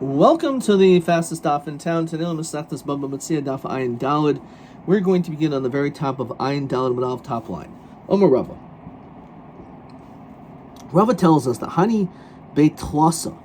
Welcome to the fastest daf in town. Today on Masechtas Bava Metzia daf Ayin Daled. We're going to begin on the very top of Ayin Daled Madav top line. Omer Rava. Rava tells us that Hani Beit Tlasa,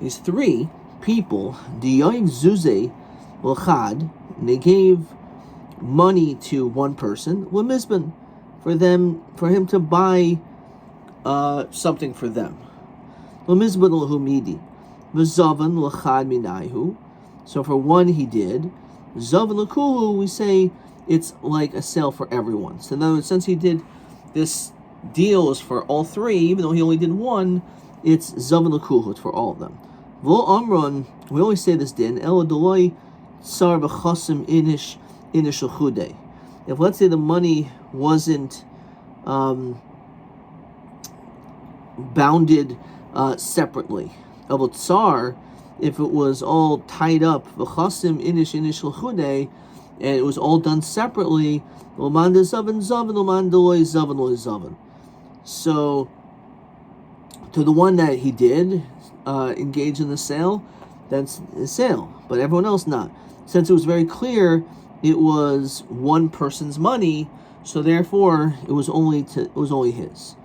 these three people, Diyoiv Zuze L'chad, they gave money to one person, L'mizban, for him to buy something for them. L'mizban L'humidi. V'zavan l'chad minayhu. So for one he did. Zavan l'kulu, we say it's like a sale for everyone. So now since he did this deal is for all three, even though he only did one, it's zavan l'kulu, it's for all of them. V'lo amron, we always say this din, ela doloi tsar v'chasim inish l'chudei. If let's say the money wasn't bounded separately. Tsar, if it was all tied up, v'chasim inish l'chudei, and it was all done separately, l'man de zavan zavan, l'man de loy zavan loy zavan. So, to the one that he did engage in the sale, that's a sale, but everyone else not. Since it was very clear it was one person's money, so therefore it was only his.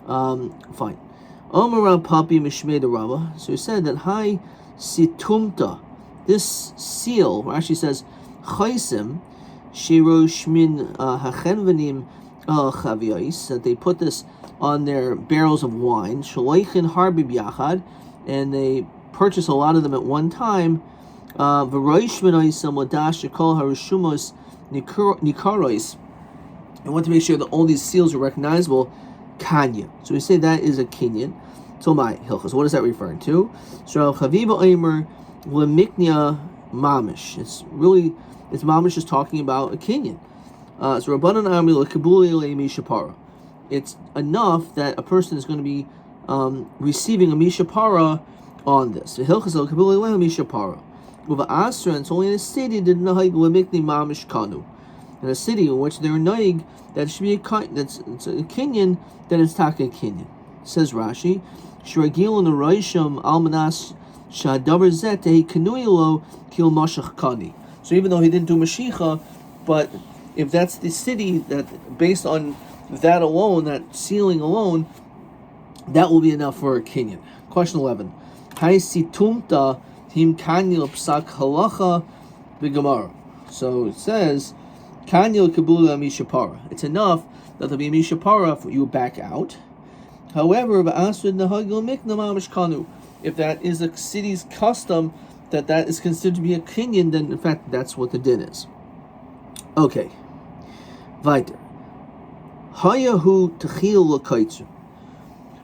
Fine. Omara Papi Mishmei Rava. So he said that Hai Situmta, this seal, Rashi says Chaisim Shiro Shmin Hachenvanim Chaviyais, that they put this on their barrels of wine, Shaleichin Harbi Biachad, and they purchase a lot of them at one time. V'roishmenoisam Ladash Shekol Harushumos Nikarois. I want to make sure that all these seals are recognizable. Kanya. So we say that is a kinyan. So my hilchos. What is that referring to? So Chaviva Eimer Lemiknia Mamish. It's Mamish is talking about a kinyan. So Rabbanan Ami Lekabuli Leimi Shapara. It's enough that a person is going to be receiving a mishapara on this. The hilchos Lekabuli Leimi Shapara. Uva Asra, and it's only in a city did Nahig Lemikni Mamish Kanu. In a city in which they're naig, that should be it's a kinyan, then it's taka kinyan. Says Rashi, Shiragil the Raisham Almanas Shadavar Zet Kanuilo Kil Mashach Kani. So even though he didn't do Mashicha, but if that's the city that based on that alone, that sealing alone, that will be enough for a kinyan. Question 11. Hai situmta him kanil psak halacha b'gemara. So it says it's enough that there'll be a mishapara if you back out. However, if that is a city's custom, that is considered to be a kinyan, then in fact that's what the din is. Okay. Weiter. Hayahu techil l'kaitzu.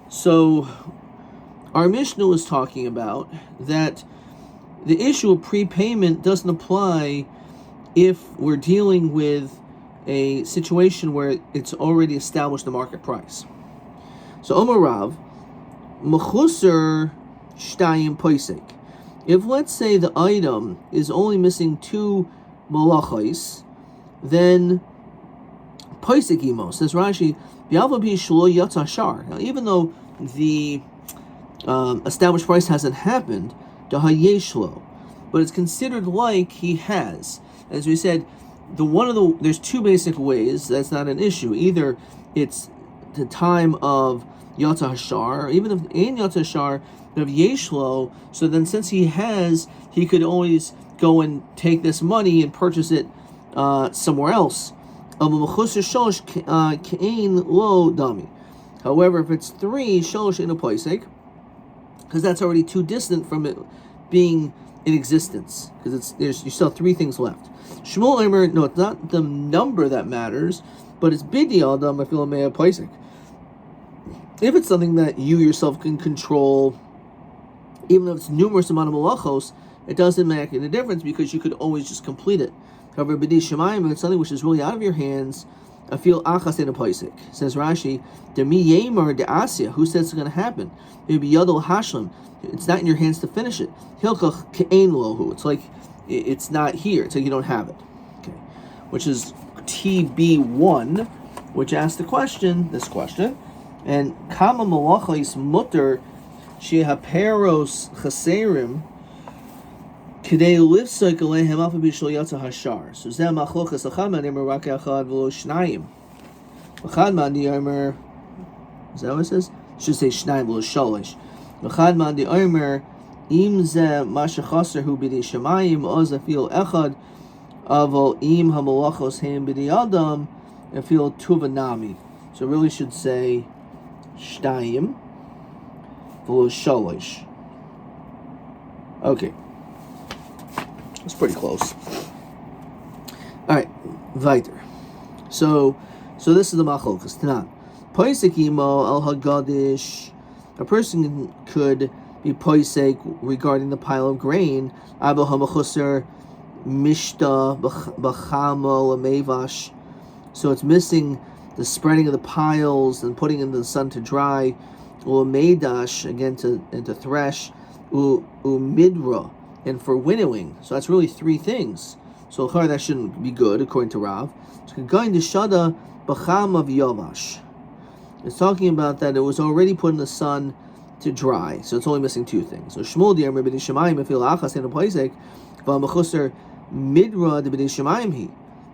So our Mishnah was talking about that the issue of prepayment doesn't apply if we're dealing with a situation where it's already established the market price. So Omer Rav, Mechuser Shtayim Poisek. If let's say the item is only missing 2 malachos, then Poisek Imo, says Rashi, B'yavabi Shlo Yatza Shar. Now even though the established price hasn't happened, Dahayeshlo, but it's considered like he has. As we said, there's two basic ways. That's not an issue. Either it's the time of Yatza Hashar, or even if in Yatza Hashar, of Yeshlo. So then, since he has, he could always go and take this money and purchase it somewhere else. However, if it's 3 sholosh in a poisek, because that's already too distant from it being in existence, because you still have 3 things left. Shmuel Eimer, no, it's not the number that matters, but it's bidi adam afilamea poisek. If it's something that you yourself can control, even if it's numerous amount of malachos, it doesn't make any difference because you could always just complete it. However, bidi shemaim, if it's something which is really out of your hands, I feel achas in a poisek. Says Rashi, the mi yemer de asya. Who says it's going to happen? Maybe yadol hashlam. It's not in your hands to finish it. Hilchach ke'ein lohu. It's like it's not here. It's like you don't have it. Okay, which is TB1, which asks this question, and kama malachos mutter shehaperos chaserim K'dei lifsek alehem afa b'shel yatsa hashar. So zeh machlokas l'chad man emer rak echad v'lo shnayim. L'chad man di emer, is that what it says? It should say shnayim v'lo shalish. L'chad man di emer im zeh masha chaser hu b'di shemayim oz afil echad avol im hamalachos hem b'di adam afil tuva nami. So it really should say shnayim v'lo shalish. Okay. It's pretty close. All right, weiter. So this is the machlokas. Tanan. Poisek imo al hagadish. A person could be poisek regarding the pile of grain. Abo hamachuser mishta b'chamo lemevash. So it's missing the spreading of the piles and putting in the sun to dry. U'meidash, again to thresh. Midra, and for winnowing. So that's really three things. So that shouldn't be good according to Rav. It's going to shada b'cham of yomash. It's talking about that it was already put in the sun to dry. So it's only missing two things. So Shmuel di'er b'di shemayim afil achas in a poisek v'amachuser midra de b'di shemayim he.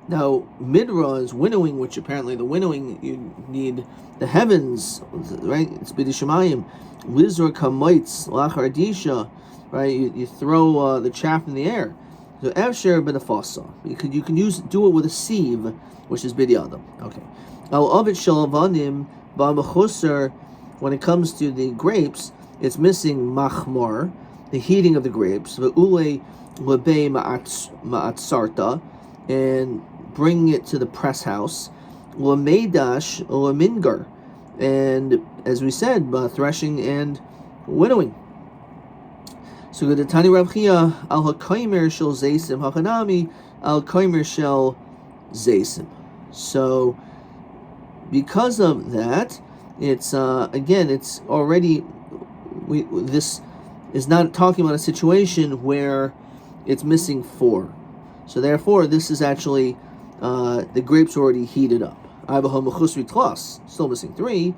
Now midra is winnowing, which apparently the winnowing you need the heavens, right? It's b'di shemayim. Lizra kamoitz lachar disha. Right, you throw the chaff in the air. So efsher benafasa. You can do it with a sieve, which is bidyadam. Okay. Al avet shalavanim ba'machuser. When it comes to the grapes, it's missing machmar, the heating of the grapes. Ve'ule lebei ma'atzarta, and bringing it to the press house. Lemeidash lemingar, and as we said, threshing and winnowing. So the Tani Rav Chia al hakaimer shel zaysim hakanami al kaimer shel zaysim. So because of that, it's again, it's already this is not talking about a situation where it's missing four. So therefore, this is actually the grapes already heated up. Still missing three.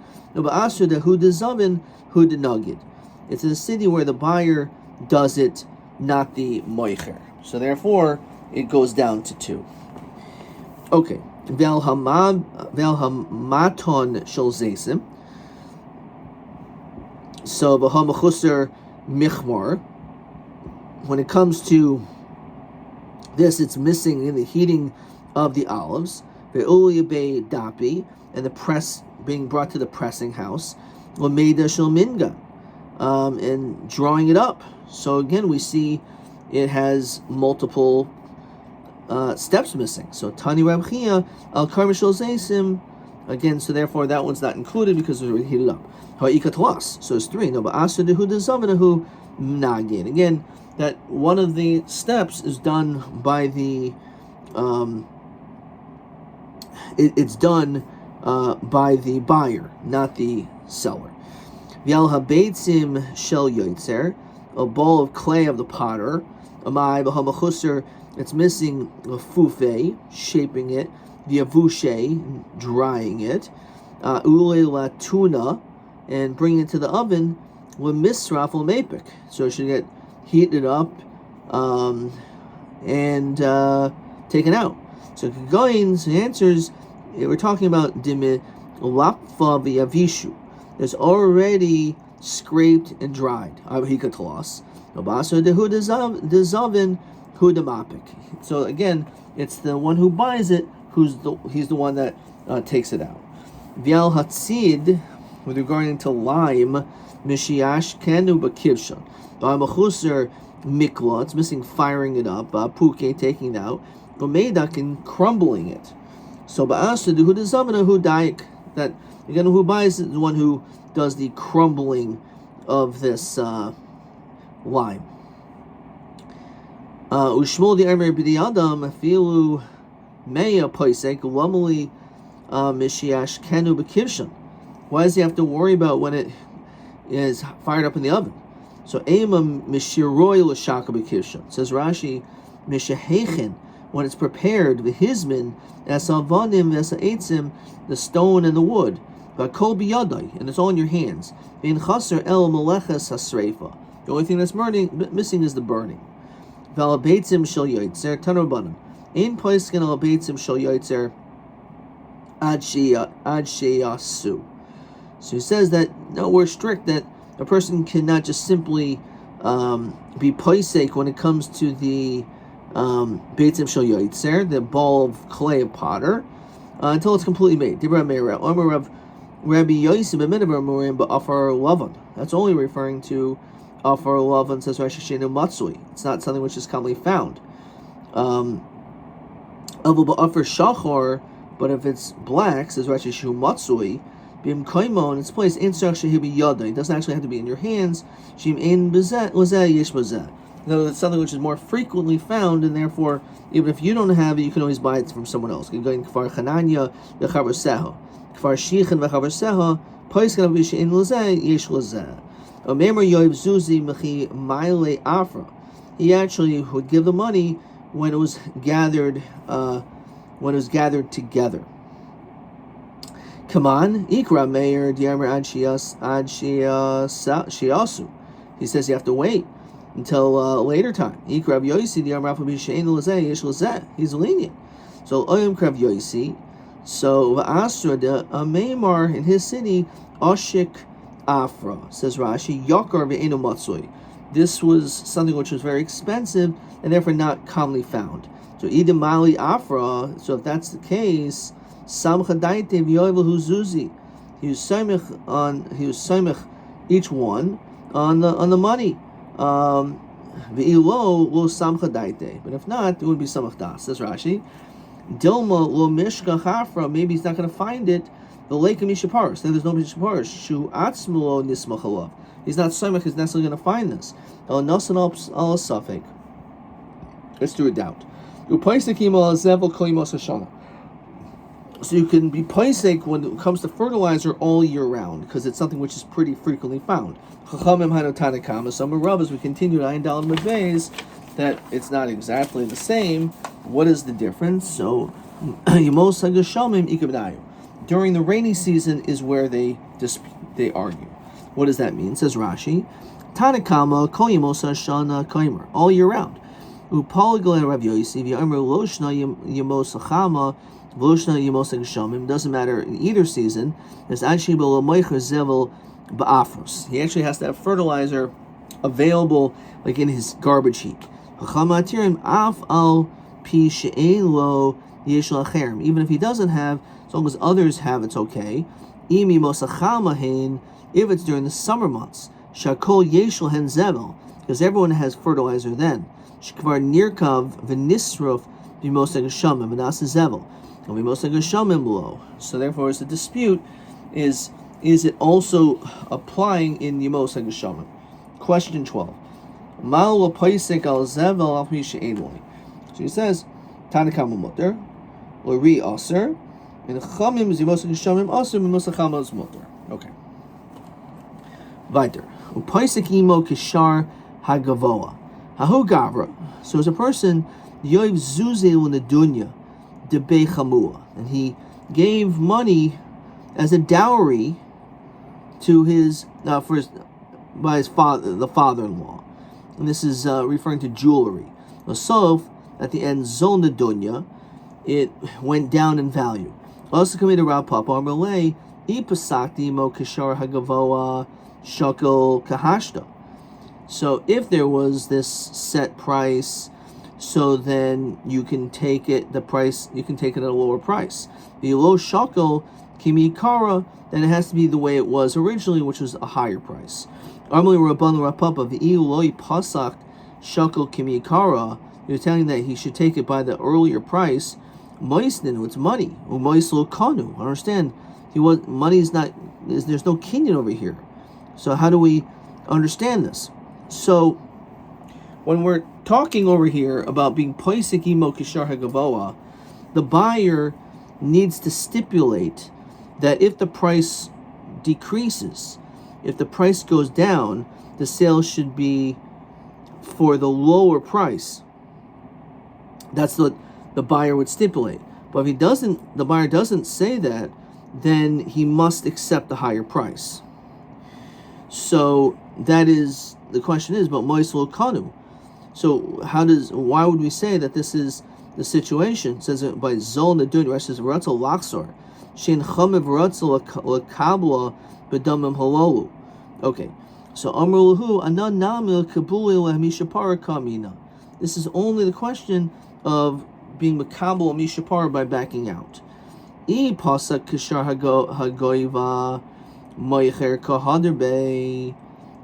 It's in a city where the buyer does it, not the moicher. So therefore, it goes down to two. Okay. Vel hamaton shel zaysim. So v'hamachuser michmar. When it comes to this, it's missing in the heating of the olives. Ve'uliyabei dapi, and the press being brought to the pressing house. L'meida shel minga, and drawing it up. So again, we see it has multiple steps missing. So Tani Rab Chia al Karma Shel Zaysim, again, so therefore that one's not included because it was already heated up. Ha'ika Twas, so it's three. No, but Asa Dehu Dezavanahu Nagin. Again, that one of the steps is done by the it's done by the buyer, not the seller. V'al habeitzim shel yotzer, a bowl of clay of the potter. Amai b'hamachuser, it's missing a fufe, shaping it. V'avushe, drying it. Ule latuna, and bringing it to the oven. L'misraf l'mepik, so it should get heated up and taken out. So Gagoin's answers, we're talking about dimi lapfa v'yavishu. It's already scraped and dried. So again, it's the one who buys it he's the one that takes it out. Vial hatzid, with regarding to lime, mishiash kenu bakivshan. Ba'machuser mikla, it's missing firing it up. Puke, taking it out. B'meidak, and crumbling it. So ba'asad who dezavana who daik, that again, who buys it is the one who does the crumbling of this lime. Ushmol di emer b'di adam afilu meya poisek lumali mishiash kenu b'kivshan. Why does he have to worry about when it is fired up in the oven? So ema mishiroy l'shaka b'kivshan. Says Rashi, mishahechen, when it's prepared, v'hizmin esavanim v'esa'etzim, the stone and the wood, v'kol biyadai, and it's all in your hands. V'in chaser el meleches hasreifa. The only thing that's missing is the burning. Val beitzim shel yoitzer tanurbanim. In poiskin al beitzim shel yoitzer ad sheyasu. So he says that no, we're strict that a person cannot just simply be poisek when it comes to the beitzim shel yoitzer, the ball of clay of potter, until it's completely made. Rabbi Yosi b'midaber murim ba'afar lavan. That's only referring to afar lavan, says Rashi Shenu Matsui. It's not something which is commonly found. Avu ba'afar shachor, but if it's black, says Rashi Shenu Matsui, b'im kaimo in its place, in tzarach shehi b'yada. It doesn't actually have to be in your hands. Shim ein b'zeh l'zeh yesh b'zeh. No, it's something which is more frequently found, and therefore, even if you don't have it, you can always buy it from someone else. You can go in kfar chananya v'chavar seho. Kfar shichin v'chavar seho, poiskan v'she'in l'zeh, yesh l'zeh. Omemer yoiv zuzi m'chi maile afra. He actually would give the money when it was gathered, together. Come on, ikra meir diamer ad shiasu. He says you have to wait until later time. Ikrav Yosi diamer afabi she'in l'zeh, yesh l'zeh. He's lenient. So oyim krav Yosi. So Asra de Meimar in his city, Ashik Afra, says Rashi, Yakar ve'enu matsui. This was something which was very expensive and therefore not commonly found. So Idem Mali Afra, so if that's the case, Sam Chadaite v'yoivahu zuzi. He was samich each one on the money. Ve'ilo lo sam chadaite. But if not, it would be samach das, says Rashi. Dilma lo mishka chafra, maybe he's not going to find it. The lake of Mishaparis, then there's no Mishaparis. Shu atzmulo nismachalav. He's not samach, he's necessarily going to find this. El nasan al safek. Let's do a doubt. Upaisikim al zevel kolimos hashana. So you can be paisek when it comes to fertilizer all year round, because it's something which is pretty frequently found. Chachamim hanotanakama. Some rabbis, we continue to Ayin Daled Mudbeis, that it's not exactly the same. What is the difference? So, Yemos HaGeshamim Ikabdayu. During the rainy season is where they argue. What does that mean? Says Rashi, Tanakama Kol Yemos HaShana Kaimer, all year round. Upaligal Rav Yosi v'Yomer Loshna Yemos HaChama V'Loshna Yemos HaGeshamim. Doesn't matter in either season. There's Anshi B'Lo Moicher Zevel Ba'afros. He actually has to have fertilizer available, like in his garbage heap. Even if he doesn't have, as long as others have, it's okay. If it's during the summer months, because everyone has fertilizer then. So therefore, it's a dispute. Is it also applying in Yemos HaGeshamim? Question 12. So he says, Tanakama mutter, Lori aser, and Chamim Zimos HaGeshamim aser, Mimos HaChama mutter. Okay. Weiter. Upaisik imo kishar hagavoa. Hahu gavra. So as a person, Yoiv Zuzel in the dunya, debe chamua, and he gave money as a dowry to his by his father, the father-in-law, and this is referring to jewelry. So at the end, zol nedunya, it went down in value. Also coming to Rav Papa Amalei, ipasakti mo kishar hagavoa shakel kahashta. So if there was this set price, so then you can take it at a lower price. The low shakel kimikara, then it has to be the way it was originally, which was a higher price. Amalei Rabban Rav Papa v'iloi pasak shakel kimikara. You're telling that he should take it by the earlier price. Moisnin, it's money. Umoislo kanu. Understand? Money's not. There's no kinyan over here. So how do we understand this? So when we're talking over here about being poisik imo kishar hagavoa, the buyer needs to stipulate that if the price decreases, if the price goes down, the sale should be for the lower price. That's what the buyer would stipulate. But if the buyer doesn't say that, then he must accept the higher price. So that is, the question is, but moislo kanu. So why would we say that this is the situation? It says it by Zol Nadun, Rashi says Ratzel Lachsor, Shin Chamev Ratzel Lakabla Bedamim Halolu. Okay, so Amrulahu Anan Namil Kabuli Mishapara Kamina. This is only the question of being Makabel Mishapara by backing out. I Pasak Kishar Hagoiva Moicher Kahaderbe,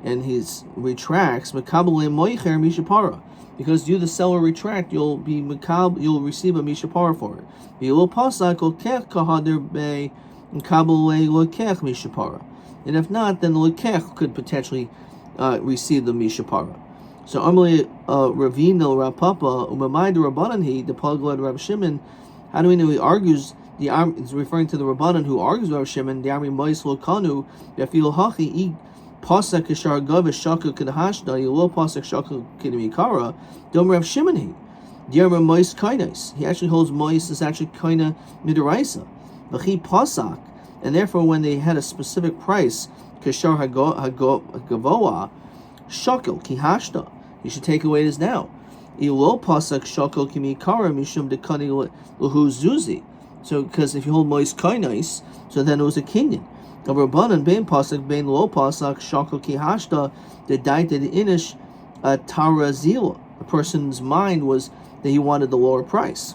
and he retracts Makabel Moicher Mishapara. Because you, the seller, retract, you'll receive a mishapara for it. And if not, then the lekech could potentially receive the mishapara. So Amalei Ravino Rapapa Umamai the Rabbanan the Palglad Rab Shimon. How do we know he argues? It's referring to the Rabbanan who argues with Rab Shimon. The Ami Mois Lokanu Yafil Hachi Pasak Kishar Gavish Shaka Kadhashda, Yelo Pasak Shaka Kidimikara, Dom Rav Shimoni. Diarma Mois Kainis. He actually holds Mois is actually Kaina Midaraisa. Vachi Pasak, and therefore when they had a specific price, Kishar Hagavoa, Shakel Kihashda, you should take away this now. Yelo Pasak Shakel Kimikara Mishum Dekani Lahu Zuzi. So because if you hold Mois Kainis, so then it was a Kenyan. The Rabbanan bein pasak bein lo pasak shakal ki hashta the daita the inish tarazila. The person's mind was that he wanted the lower price.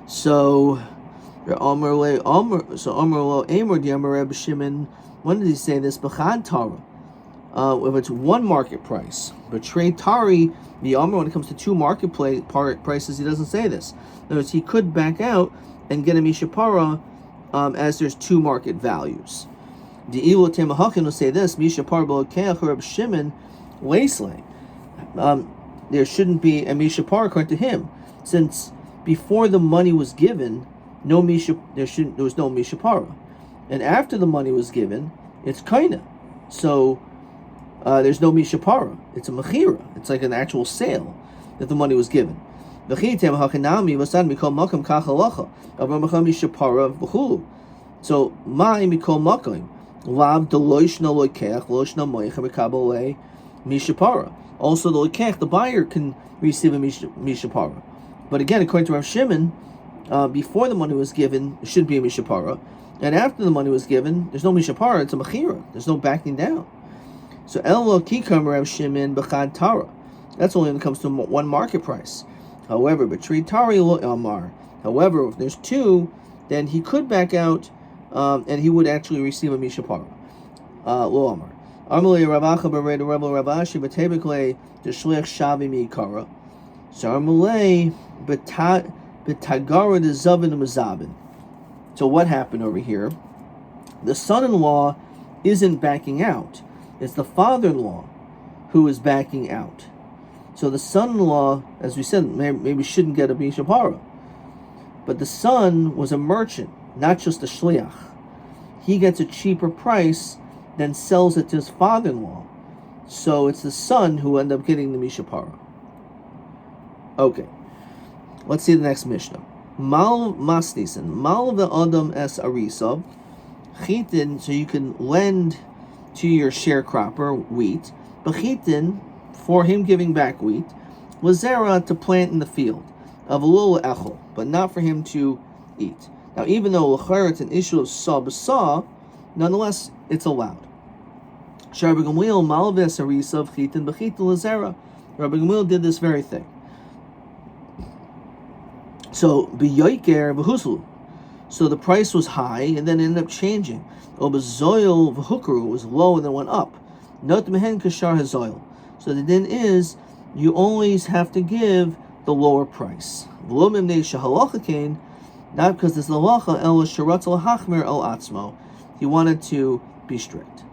So Amar lo Amar di Amar Reb Shimon. When did he say this? B'chad tara. If it's one market price, but trade tari the Amar when it comes to two market prices, he doesn't say this. In other words, he could back out and get a mishapara. As there's two market values. The Ilu Temahakin will say this, Misha Parbo Keach Reb Shimon Waisle. There shouldn't be a Misha Par according to him. Since before the money was given, there was no Misha Para. And after the money was given, it's Kaina. So there's no Misha Para. It's a Mechira. It's like an actual sale that the money was given. So my mikol makom lav deloishna loikech loishna moicha mekabel mishapara. Also the loikech, the buyer can receive a mishapara. But again, according to Rav Shimon, before the money was given, it should be a mishapara, and after the money was given, there's no mishapara. It's a mechira. There's no backing down. So el kikam Rav Shimon b'chad tara. That's only when it comes to one market price. However, but Tari lo Amar. However, if there's two, then he could back out, and he would actually receive a mishapara. Lo Amar. Amalei Ravacha b'Rei Rebel Ravashi b'Tebekle the Shliach Shavi Mikara. So Amalei b'Tagara the Zavin Mazabin. So what happened over here? The son-in-law isn't backing out. It's the father-in-law who is backing out. So the son-in-law, as we said, maybe shouldn't get a mishapara. But the son was a merchant, not just a shliach. He gets a cheaper price, then sells it to his father-in-law. So it's the son who ended up getting the mishapara. Okay, let's see the next Mishnah. Mal masnisen, mal ve'adam es arisav, chitin, so you can lend to your sharecropper wheat, but chitin, for him giving back wheat, was zera to plant in the field, of a little echol, but not for him to eat. Now, even though l'cher it's an issue of saw, nonetheless, it's allowed. Rabbi Gamliel malves harisav chitin b'chitin l'zera. Rabbi Gamliel did this very thing. So b'yoiker v'huslu. So the price was high, and then it ended up changing. Or b'zoil v'hukru was low and then went up. Not mehen kashar hazoil. So the din is, you always have to give the lower price. Not because there's the halacha, el sharatz hachmer el atzmo. He wanted to be strict.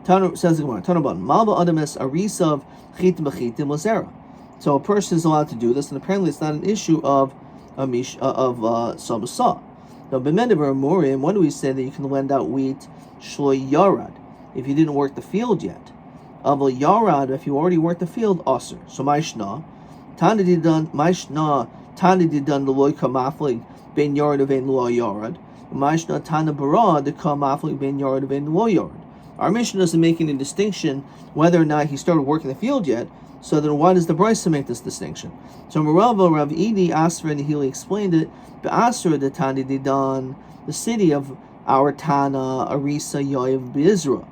Says the Gemara, Tanaban, malva adames arisav chitim b'chitim lazera. So a person is allowed to do this, and apparently it's not an issue of sabasa. Now, b'mendever amurim, when do we say that you can lend out wheat shloy yarad if you didn't work the field yet? Aval yarad, if you already worked the field, aser. So maishna, tanadi done the loy kamaflig ben yarad of ein lo yarad. Maishna tana bara the kamaflig ben yarad of ein lo yarad. Our mission doesn't make any distinction whether or not he started working the field yet. So then why does the Brisa make this distinction? So Merava, Rav Idi, Asra, and Hili explained it. Be'asra de Tani Didan, the city of our Tana, Arisa, Yoav, Bizra.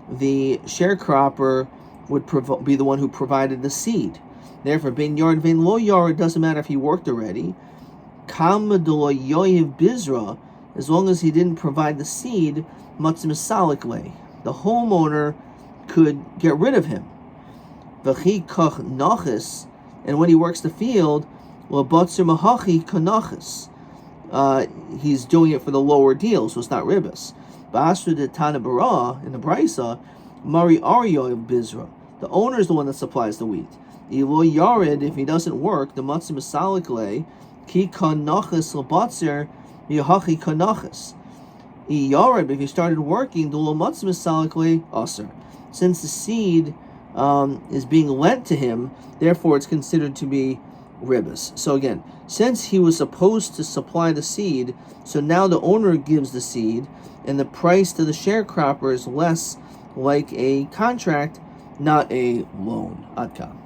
The sharecropper would be the one who provided the seed. Therefore, ben yard, ben lo yard, it doesn't matter if he worked already. Kamadula Yoav Bizra, as long as he didn't provide the seed, Matzim Salikle. The homeowner could get rid of him. V'chi kach nachis, and when he works the field, l'batzir mahachi kanachis. He's doing it for the lower deal, so it's not ribis. Ba'asru de Tana Bara, in the Brisa, Mari Aryo of Bizra. The owner is the one that supplies the wheat. Ilo Yared, if he doesn't work, the Matzim Salikle, ki kanachis l'batzir yahachi kanachis. Yared, if he started working, the lo Matzim Salikle aser. Since the seed is being lent to him, therefore it's considered to be ribis. So again, since he was supposed to supply the seed, so now the owner gives the seed, and the price to the sharecropper is less like a contract, not a loan. Adka.